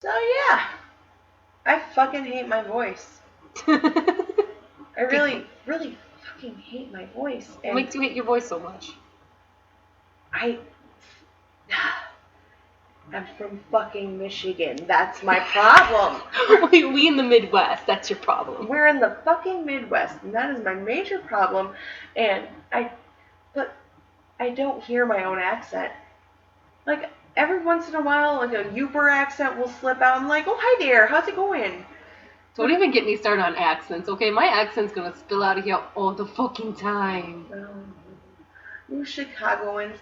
So yeah, I fucking hate my voice. I really fucking hate my voice. What makes you hate your voice so much? I'm from fucking Michigan. That's my problem. We in the Midwest. That's your problem. We're in the fucking Midwest, and that is my major problem. And but I don't hear my own accent. Like, every once in a while, like a Uber accent will slip out. I'm like, oh, hi there, how's it going? Don't even get me started on accents, okay? My accent's gonna spill out of here all the fucking time. You Chicagoans.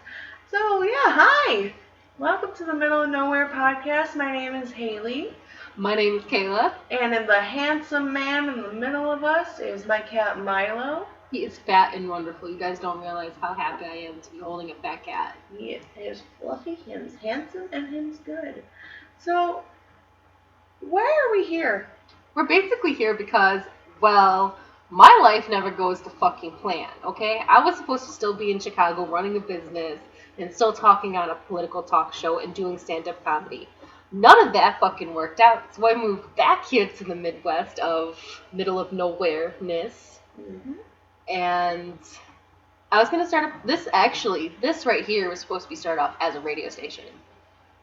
So, yeah, hi. Welcome to the Middle of Nowhere podcast. My name is Haley. My name is Kayla. And the handsome man in the middle of us is my cat Milo. He is fat and wonderful. You guys don't realize how happy I am to be holding a fat cat. He is fluffy, him's handsome, and him's good. So, why are we here? We're basically here because, well, my life never goes to fucking plan, okay? I was supposed to still be in Chicago running a business and still talking on a political talk show and doing stand-up comedy. None of that fucking worked out, so I moved back here to the Midwest of middle of nowhere-ness. Mm-hmm. And I was going to start this right here was supposed to be started off as a radio station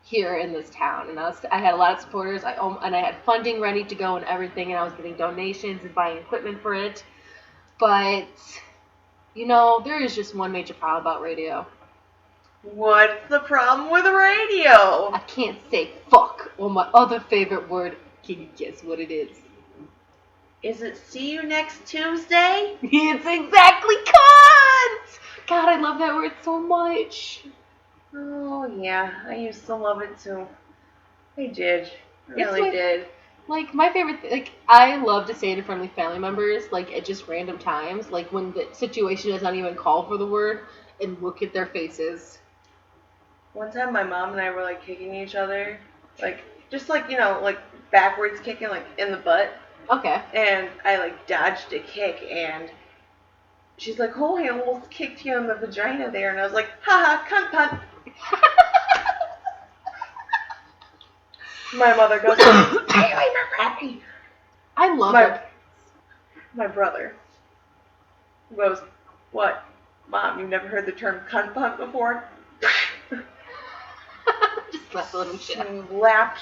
here in this town. And I had a lot of supporters, and I had funding ready to go and everything, and I was getting donations and buying equipment for it. But, there is just one major problem about radio. What's the problem with radio? I can't say fuck, or my other favorite word. Can you guess what it is? Is it see you next Tuesday? It's exactly cunt! God, I love that word so much. Oh, yeah. I used to love it, too. I did. I really did. Like, my favorite I love to say it in front of family members, at just random times, when the situation does not even call for the word, and look at their faces. One time my mom and I were, kicking each other. Backwards kicking, in the butt. Okay. And I, dodged a kick, and she's like, oh, I almost kicked you in the vagina there. And I was like, haha, cunt punt. My mother goes, Haley, ready. I love it. My brother goes, what? Mom, you've never heard the term cunt punt before? Just slapped a little shit. Slapped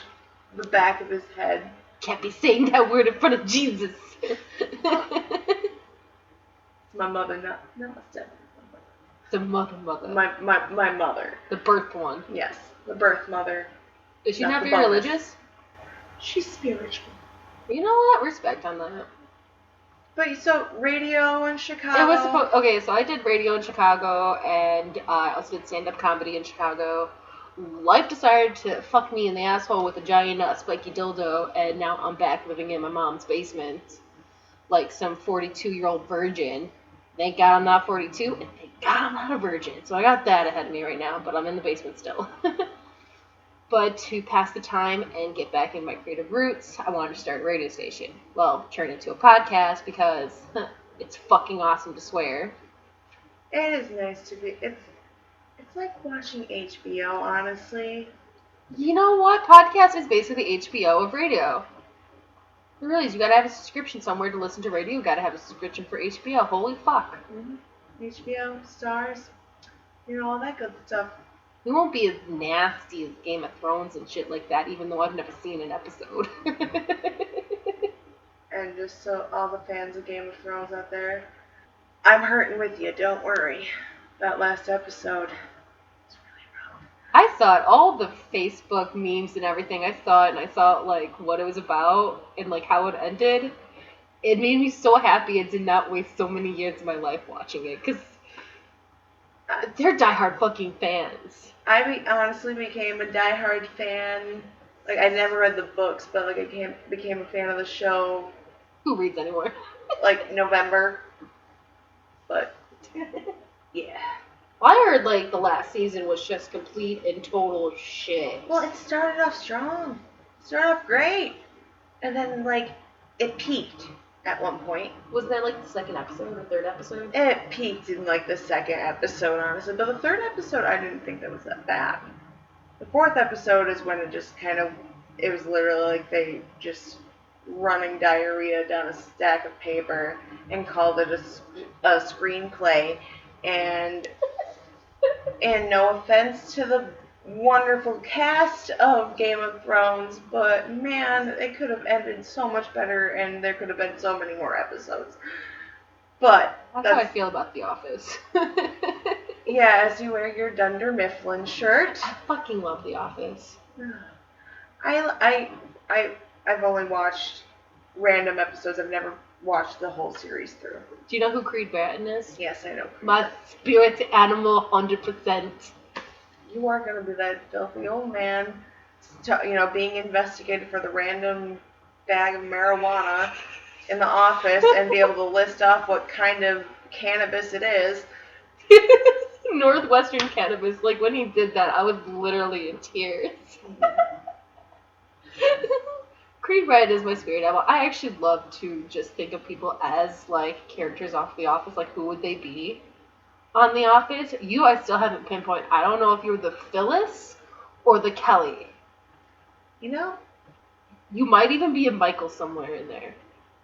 the back of his head. Can't be saying that word in front of Jesus. My mother, not my stepmother. The mother. My mother. The birth one. Yes, the birth mother. Is she not very religious? She's spiritual. You know what? Respect on that. But so radio in Chicago. It was okay. So I did radio in Chicago, and I also did stand-up comedy in Chicago. Life decided to fuck me in the asshole with a giant spiky dildo, and now I'm back living in my mom's basement, like some 42-year-old virgin. Thank God I'm not 42, and thank God I'm not a virgin. So I got that ahead of me right now, but I'm in the basement still. But to pass the time and get back in my creative roots, I wanted to start a radio station. Well, turn it into a podcast because it's fucking awesome to swear. It is nice to be. It's like watching HBO, honestly. You know what? Podcast is basically the HBO of radio. It really is. You gotta have a subscription somewhere to listen to radio. You gotta have a subscription for HBO. Holy fuck. Mm-hmm. HBO, Stars, all that good stuff. We won't be as nasty as Game of Thrones and shit like that, even though I've never seen an episode. And just so all the fans of Game of Thrones out there, I'm hurting with you, don't worry. That last episode, it's really rough. I saw it, all the Facebook memes and everything, I saw it, and I saw, what it was about, and, how it ended. It made me so happy I did not waste so many years of my life watching it, because they're diehard fucking fans. I honestly became a diehard fan. I never read the books, but, I became a fan of the show. Who reads anymore? November. But, yeah. Well, I heard, the last season was just complete and total shit. Well, it started off strong. It started off great. And then, it peaked at one point. Was that, the second episode, the third episode? It peaked in, the second episode, honestly. But the third episode, I didn't think that was that bad. The fourth episode is when it just kind of it was literally like they just running diarrhea down a stack of paper and called it a screenplay. And no offense to the wonderful cast of Game of Thrones, but man, it could have ended so much better, and there could have been so many more episodes. But that's how I feel about The Office. Yeah, as you wear your Dunder Mifflin shirt. I fucking love The Office. I've only watched random episodes. I've never watched the whole series through. Do you know who Creed Bratton is? Yes, I know. My spirit animal, 100%. You are going to be that filthy old man, being investigated for the random bag of marijuana in the office and be able to list off what kind of cannabis it is. Northwestern cannabis. Like, when he did that, I was literally in tears. Creed Bratton is my spirit animal. I actually love to just think of people as, like, characters off The Office. Like, who would they be on The Office? I still haven't pinpointed. I don't know if you're the Phyllis or the Kelly. You might even be a Michael somewhere in there.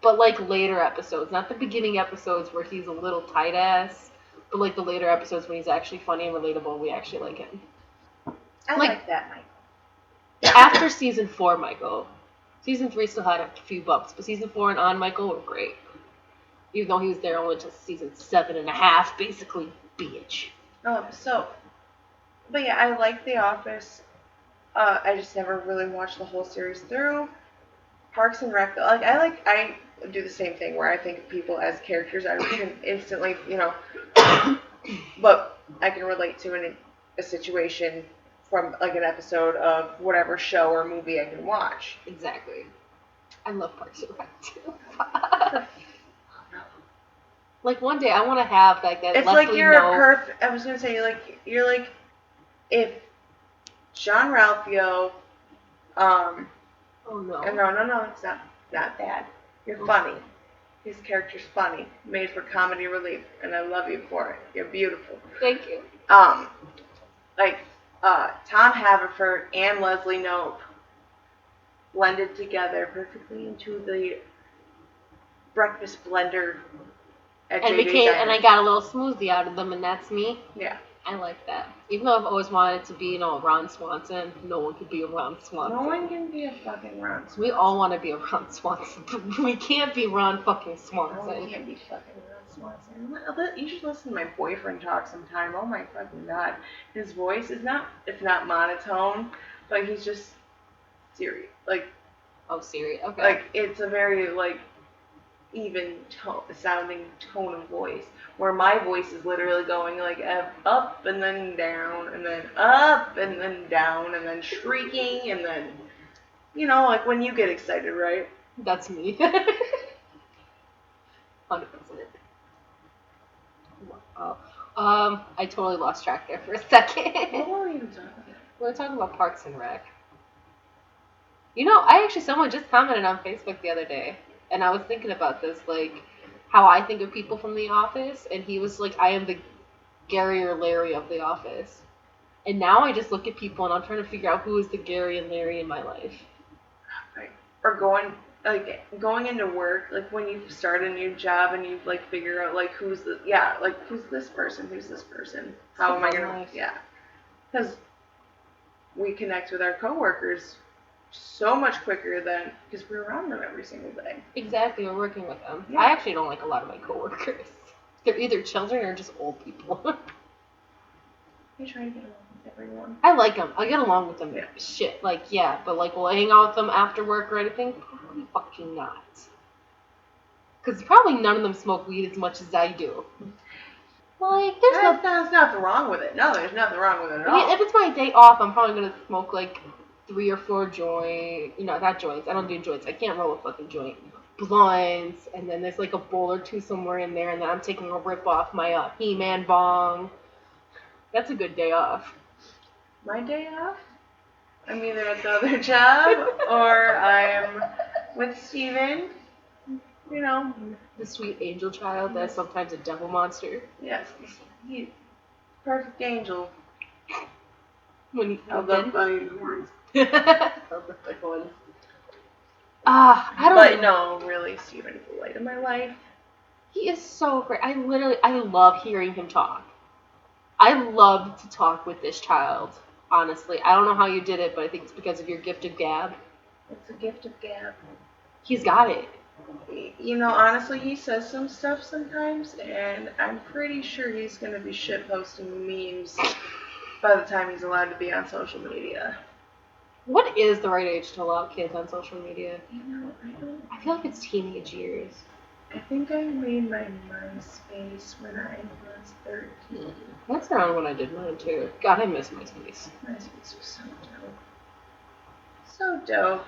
But, like, later episodes. Not the beginning episodes where he's a little tight-ass. But, like, the later episodes when he's actually funny and relatable and we actually like him. I like that Michael. After season 4, Michael. Season 3 still had a few bumps, but season 4 and on Michael were great. Even though he was there only until season 7.5, basically, bitch. But yeah, I like The Office. I just never really watched the whole series through. Parks and Rec, I do the same thing where I think of people as characters. I can instantly, but I can relate to a situation from, like, an episode of whatever show or movie I can watch. Exactly. I love Parks and Rec, too. Like, one day I want to have, like, that it's Leslie like you're a perfect... I was going to say, you're like, if John Ralphio, oh, no. No, it's not bad. You're funny. His character's funny. Made for comedy relief. And I love you for it. You're beautiful. Thank you. Tom Haverford and Leslie Knope blended together perfectly into the breakfast blender at and JJ's Diner. And I got a little smoothie out of them, and that's me. Yeah. I like that. Even though I've always wanted to be, Ron Swanson, no one could be a Ron Swanson. No one can be a fucking Ron Swanson. We all want to be a Ron Swanson, but we can't be Ron fucking Swanson. No, we can't be fucking Ron Swanson. You should listen to my boyfriend talk sometime. Oh my fucking god. His voice is it's not monotone, but he's just serious. Siri, okay. Like, it's a very, even sounding tone of voice, where my voice is literally going up and then down and then up and then down and then shrieking and then when you get excited, right? That's me. 100%. Wow. I totally lost track there for a second. What were we even talking about? We were talking about Parks and Rec. Someone just commented on Facebook the other day. And I was thinking about this, how I think of people from The Office, and he was like, I am the Gary or Larry of The Office. And now I just look at people, and I'm trying to figure out who is the Gary and Larry in my life. Right. Or going into work, when you start a new job, and you, figure out, who's this person? How am I going to, Because we connect with our coworkers so much quicker because we're around them every single day. Exactly, we're working with them. Yeah. I actually don't like a lot of my coworkers. They're either children or just old people. You try to get along with everyone. I like them. I get along with them. Yeah. Shit, but will I hang out with them after work or anything? Probably fucking not. Because probably none of them smoke weed as much as I do. There's nothing wrong with it. No, there's nothing wrong with it at all. If it's my day off, I'm probably going to smoke 3 or 4 joints. Not joints. I don't do joints. I can't roll a fucking joint. Blunts, and then there's a bowl or two somewhere in there, and then I'm taking a rip off my He-Man bong. That's a good day off. My day off? I'm either at the other job, or I'm with Steven. The sweet angel child that's sometimes a devil monster. Yes, he's perfect angel. When I love by yours. The thick ones. I don't know. No, really, Steven's the light of my life. He is so great. I love hearing him talk. I love to talk with this child, honestly. I don't know how you did it, but I think it's because of your gift of gab. It's a gift of gab. He's got it. You know, honestly, he says some stuff sometimes, and I'm pretty sure he's going to be shitposting memes by the time he's allowed to be on social media. What is the right age to allow kids on social media? You know, I feel like it's teenage years. I think I made my MySpace when I was 13. That's around when I did mine, too. God, I miss MySpace. MySpace was so dope. So dope.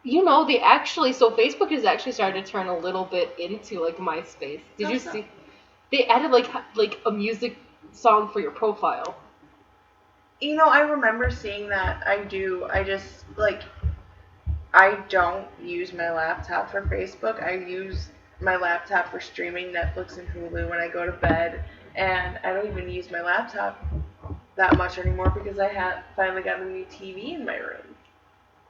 You know, so Facebook has actually started to turn a little bit into, like, MySpace. Did you see? They added, like a music song for your profile. You know, I remember seeing that. I do. I don't use my laptop for Facebook. I use my laptop for streaming Netflix and Hulu when I go to bed. And I don't even use my laptop that much anymore because I finally got a new TV in my room.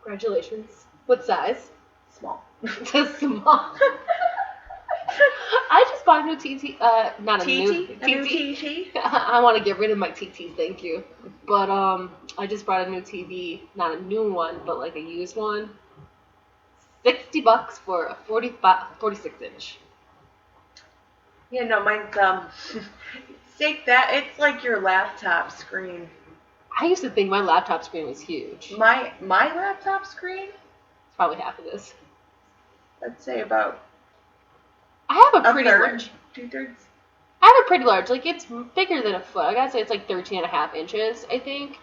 Congratulations. What size? Small. Small. I just bought a new TT. Not a new TT. I want to get rid of my TTs, thank you. But I just bought a new TV, not a new one, but like a used one. $60 for a 46 inch. Yeah, no, mine's it's like your laptop screen. I used to think my laptop screen was huge. My laptop screen? It's probably half of this. I'd say about I have a pretty large. 2/3. I have a pretty large. Like, it's bigger than a foot. I gotta say it's like 13.5 inches, I think.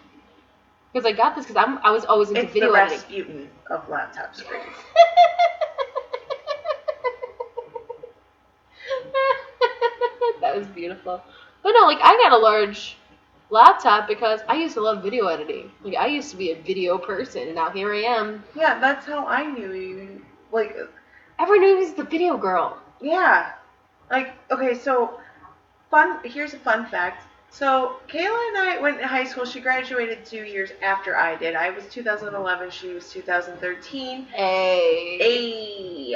Because I got this because I was always into video editing. It's the Rasputin of laptop screens. That was beautiful. But no, like, I got a large laptop because I used to love video editing. Like, I used to be a video person, and now here I am. Yeah, that's how I knew you. Like, everyone knew you was the video girl. Yeah. Like, okay, so, here's a fun fact. So, Kayla and I went to high school. She graduated 2 years after I did. I was 2011. She was 2013. Hey.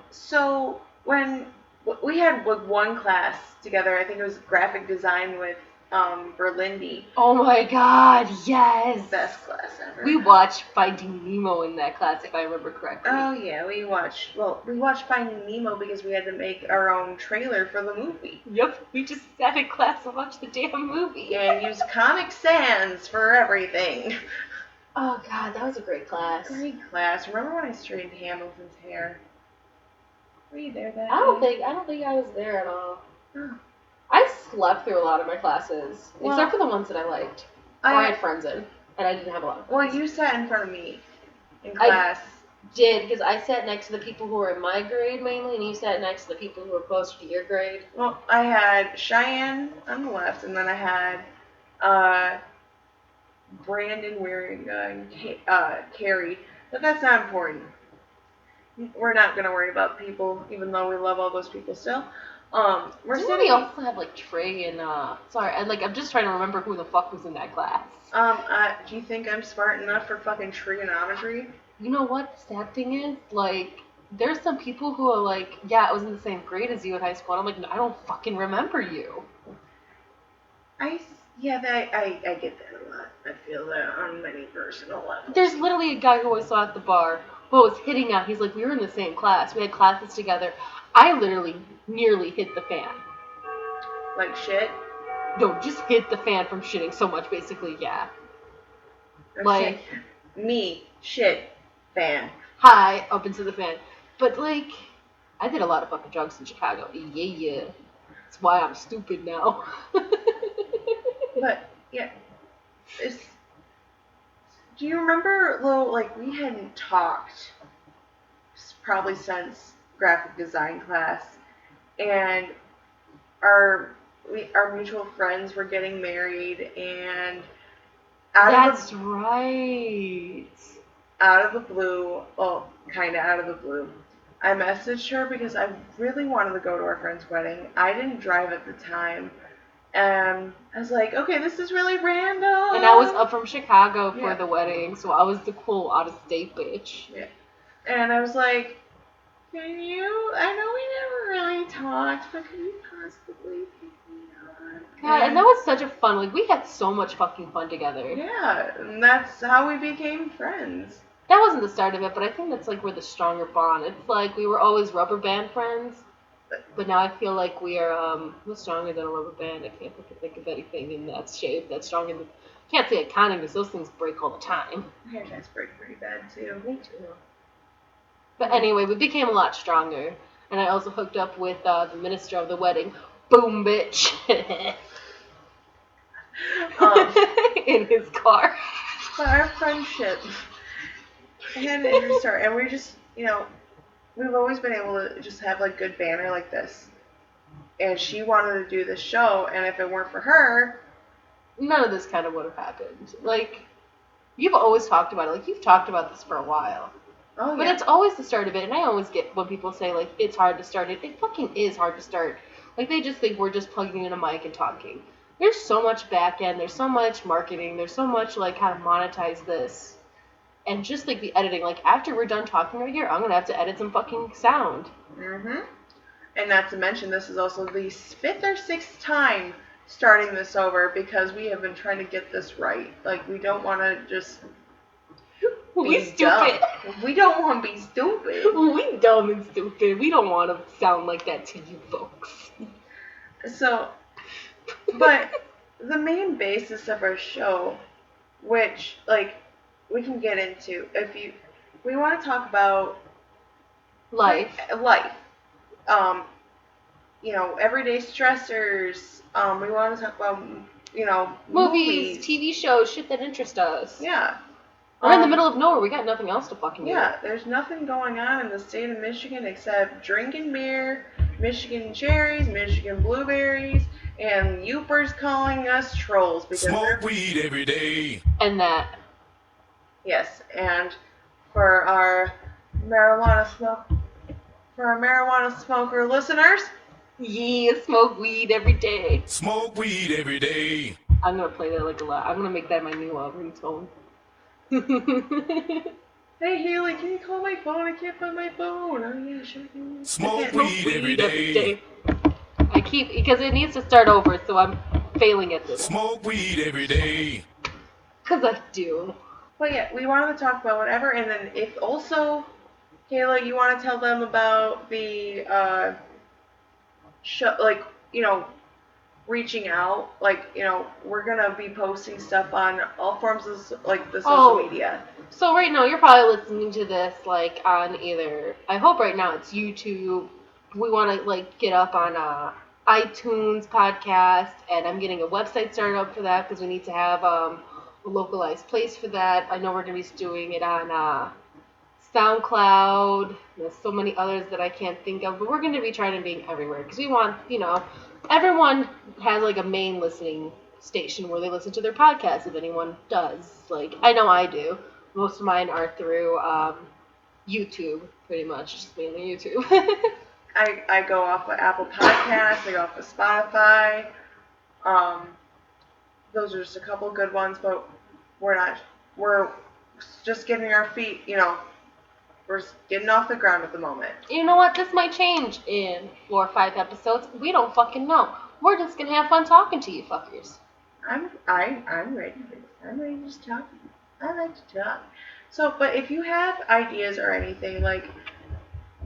So, when we had one class together, I think it was graphic design with Berlindy. Oh my god, yes! Best class ever. We watched Finding Nemo in that class, if I remember correctly. Oh yeah, we watched Finding Nemo because we had to make our own trailer for the movie. Yep, we just sat in class and watched the damn movie. And used Comic Sans for everything. Oh god, that was a great class. Great class. Remember when I straightened Hamilton's hair? Were you there that day? I don't think I was there at all. Oh. I slept through a lot of my classes, except for the ones that I liked. I had friends in, and I didn't have a lot of friends. Well, you sat in front of me in class. I did, because I sat next to the people who were in my grade mainly, and you sat next to the people who were closer to your grade. Well, I had Cheyenne on the left, and then I had Brandon wearing Carrie. But that's not important. We're not going to worry about people, even though we love all those people still. Didn't we also have, like, Trey and, I'm just trying to remember who the fuck was in that class. Do you think I'm smart enough for fucking trigonometry? You know what the sad thing is? Like, there's some people who are like, yeah, I was in the same grade as you in high school, and I'm like, no, I don't fucking remember you. I get that a lot. I feel that on many personal levels. There's literally a guy who I saw at the bar who was hitting out. He's like, we were in the same class. We had classes together. I literally nearly hit the fan. Like shit? No, just hit the fan from shitting so much, basically, yeah. Oh, like, shit. Me, shit, fan. Hi, up into the fan. But, like, I did a lot of fucking drugs in Chicago. Yeah. That's why I'm stupid now. But, yeah. Do you remember, though, like, we hadn't talked probably since graphic design class, and our mutual friends were getting married, and out of the blue, well, kind of out of the blue, I messaged her because I really wanted to go to our friend's wedding. I didn't drive at the time, And I was like, okay, this is really random. And I was up from Chicago for Yeah. the wedding, so I was the cool out-of-state bitch. Yeah. And I was like, I know we never really talked, but can you possibly pick me up? God, and that was such a fun, like, we had so much fucking fun together. Yeah, and that's how we became friends. That wasn't the start of it, but I think that's, like, where the stronger bond. It's like we were always rubber band friends, but now I feel like we are, we're stronger than a rubber band. I can't think of anything in that shape that's stronger than, can't say accounting because those things break all the time. My hair ties break pretty bad, too. Me too. But anyway, we became a lot stronger, and I also hooked up with the minister of the wedding. Boom, bitch. In his car. But our friendship had an interesting start, and we're just, we've always been able to just have, like, good banter like this. And she wanted to do this show, and if it weren't for her, none of this kind of would have happened. Like, you've always talked about it. Like, you've talked about this for a while. Oh, but it's always the start of it, and I always get when people say, like, it's hard to start it. It fucking is hard to start. Like, they just think we're just plugging in a mic and talking. There's so much back end, there's so much marketing, there's so much, like, how to monetize this. And just, like, the editing. Like, after we're done talking right here, I'm gonna have to edit some fucking sound. Mm-hmm. And not to mention, this is also the 5th or 6th time starting this over because we have been trying to get this right. Like, we don't want to just We stupid. Dumb. We don't want to be stupid. We dumb and stupid. We don't want to sound like that to you folks. So, but the main basis of our show, which, like, we can get into, we want to talk about life. Everyday stressors. We want to talk about, movies, TV shows, shit that interests us. Yeah. We're in the middle of nowhere. We got nothing else to fucking do. Yeah, there's nothing going on in the state of Michigan except drinking beer, Michigan cherries, Michigan blueberries, and Youpers calling us trolls because smoke weed every day. And that. Yes, and for our marijuana smoker listeners, yeah, smoke weed every day. Smoke weed every day. I'm gonna play that like a lot. I'm gonna make that my new ringtone. Hey Haley, can you call my phone? I can't find my phone. Oh yeah, sure. Smoke weed every day. Because it needs to start over, so I'm failing at this. Smoke weed every day. Because I do. But yeah, we wanted to talk about whatever, and then if also, Kayla, you want to tell them about the show, like, reaching out, like, we're gonna be posting stuff on all forms of, like, the social media. So right now, you're probably listening to this, like, on either, I hope right now it's YouTube. We want to, like, get up on iTunes podcast, and I'm getting a website started up for that, because we need to have a localized place for that. I know we're going to be doing it on SoundCloud. There's so many others that I can't think of, but we're going to be trying to be everywhere, because we want, everyone has, like, a main listening station where they listen to their podcast, if anyone does. Like, I know I do. Most of mine are through YouTube, pretty much, just mainly YouTube. I go off of Apple Podcasts, I go off of Spotify. Those are just a couple good ones, but we're just getting our feet, we're just getting off the ground at the moment. You know what? This might change in 4 or 5 episodes. We don't fucking know. We're just gonna have fun talking to you fuckers. I'm ready for this. I'm ready to just talk. I like to talk. So, but if you have ideas or anything, like,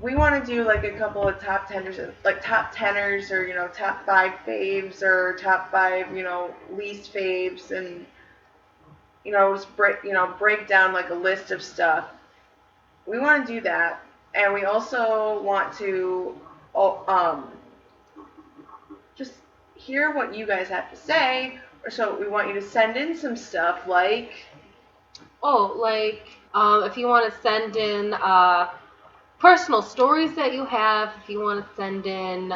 we want to do, like, a couple of top teners, like, top teners, or, top 5 faves, or top 5, least faves, and, just break down, like, a list of stuff. We want to do that, and we also want to, just hear what you guys have to say, so we want you to send in some stuff, like... if you want to send in personal stories that you have, if you want to send in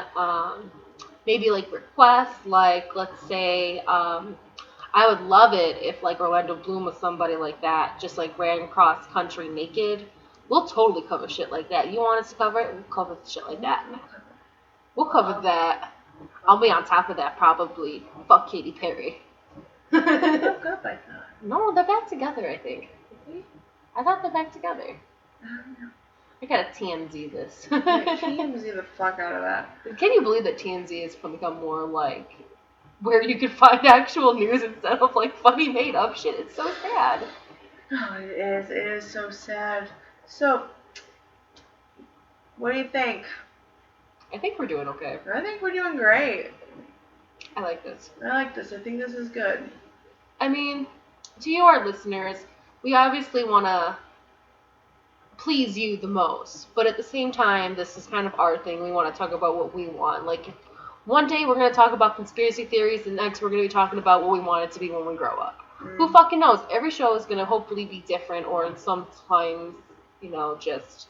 maybe, like, requests, like, let's say, I would love it if, like, Orlando Bloom was somebody like that, just, like, ran cross country naked. We'll totally cover shit like that. You want us to cover it? We'll cover shit like that. We'll cover that. I'll be on top of that probably. Fuck Katy Perry. They broke up, I thought. No, they're back together, I think. I thought they're back together. I don't know. I gotta TMZ this. Yeah, TMZ the fuck out of that. Can you believe that TMZ has become more like where you can find actual news instead of like funny made up shit? It's so sad. Oh, it is. It is so sad. So, what do you think? I think we're doing okay. I think we're doing great. I like this. I like this. I think this is good. I mean, to you, our listeners, we obviously want to please you the most, but at the same time, this is kind of our thing. We want to talk about what we want. Like, one day we're going to talk about conspiracy theories, and next we're going to be talking about what we want it to be when we grow up. Who fucking knows? Every show is going to hopefully be different, or sometimes, you know, just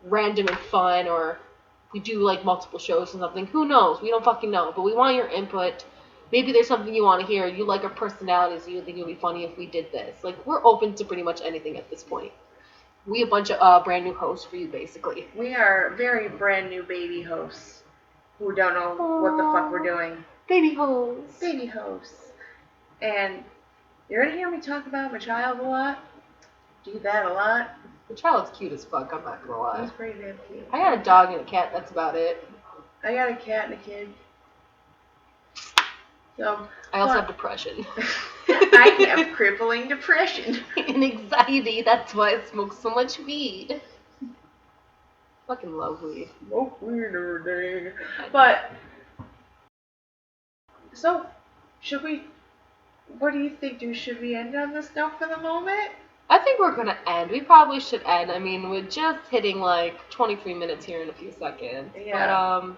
random and fun, or we do like multiple shows or something. Who knows? We don't fucking know, but we want your input. Maybe there's something you want to hear. You like our personalities, so you think it would be funny if we did this. Like, we're open to pretty much anything at this point. We a bunch of brand new hosts for you, basically. We are very brand new baby hosts who don't know what the fuck we're doing. Baby hosts. Baby hosts. And you're going to hear me talk about my child a lot. Do that a lot. The child's cute as fuck, I'm not gonna lie. He's pretty damn cute. I got a dog and a cat, that's about it. I got a cat and a kid. So I also have depression. I have crippling depression. And anxiety, that's why I smoke so much weed. Fucking love weed. Smoke weed every day. But, so, should we, what do you think? Should we end on this note for the moment? I think we're gonna end. We probably should end. I mean, we're just hitting like 23 minutes here in a few seconds. Yeah. But,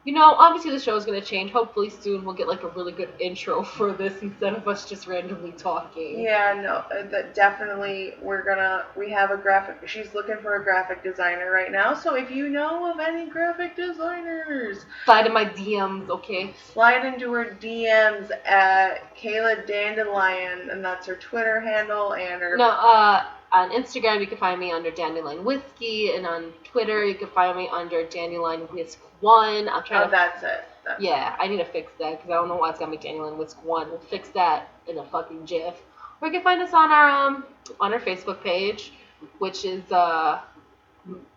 you know, obviously the show's gonna change. Hopefully soon we'll get like a really good intro for this instead of us just randomly talking. Yeah, no, that definitely, we have a graphic, she's looking for a graphic designer right now, so if you know of any graphic designers, Slide in my DMs, okay? slide into her DMs at Kayla Dandelion, and that's her Twitter handle, and her... No, on Instagram you can find me under Dandelion Whiskey, and on Twitter you can find me under Dandelion Whisk 1. I'll try Oh, to... that's it. Yeah, I need to fix that because I don't know why it's got me Dandelion Whisk 1. We'll fix that in a fucking GIF. Or you can find us on our Facebook page, which is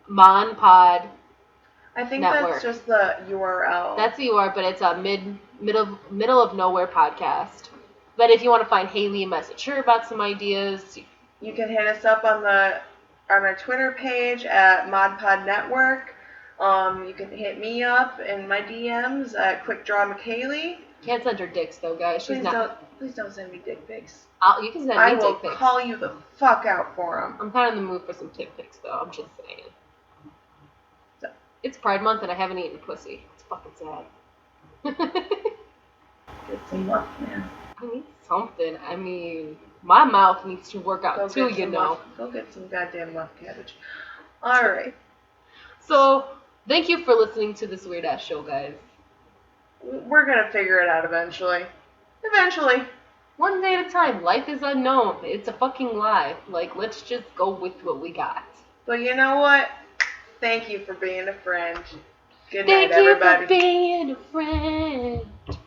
MON Pod. I think Network. that's just the URL. That's the URL, but it's a middle of nowhere podcast. But if you want to find Haley and message her about some ideas, you can hit us up on our Twitter page at MON Pod Network. You can hit me up in my DMs at Quick Draw McKaylee. Can't send her dicks though, guys. She's Please don't send me dick pics. You can send me I dick will pics. call you the fuck out for them. I'm kind of in the mood for some dick pics though. I'm just saying. So. It's Pride Month and I haven't eaten pussy. It's fucking sad. Get some luck, man. I need something. I mean, my mouth needs to work out too, you know. Go get some goddamn muff cabbage. Alright. So, thank you for listening to this weird ass show, guys. We're gonna figure it out eventually. Eventually. One day at a time. Life is unknown. It's a fucking lie. Like, let's just go with what we got. But you know what? Thank you for being a friend. Good night, everybody. Thank you for being a friend.